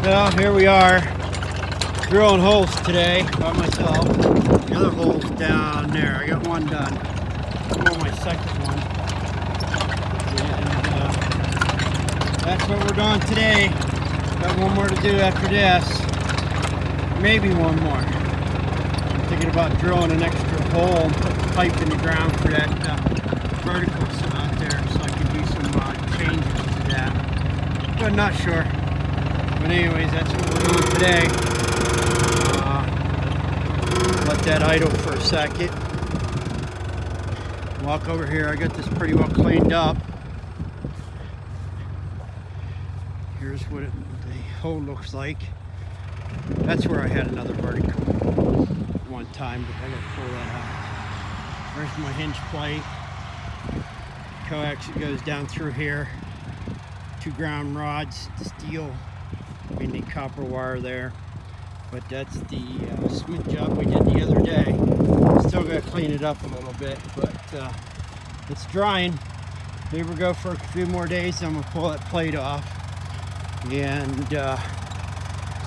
Well, here we are, drilling holes today by myself. The other hole's down there. I got one done. I'm on my second one. And that's what we're doing today. Got one more to do after this. Maybe one more. I'm thinking about drilling an extra hole and put the pipe in the ground for that vertical out there so I can do some changes to that. But not sure. But anyways, that's what we're doing today. Let that idle for a second. Walk over here. I got this pretty well cleaned up. Here's what the hole looks like. That's where I had another vertical one time, but I gotta pull that out. There's my hinge plate. Coax that goes down through here. 2 ground rods, steel, meaning copper wire there. But that's the cement job we did the other day. Still gotta clean it up a little bit, but it's drying. Maybe we'll go for a few more days. I'm gonna pull that plate off and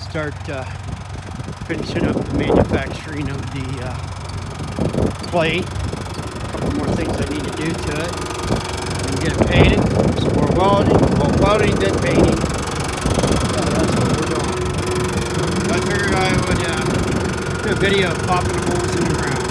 start finishing up the manufacturing of the plate. A couple more things I need to do to it. And get it painted. Some more welding. Well, welding, then painting. So that's what we're doing. I figured I would do a video of popping holes in the ground.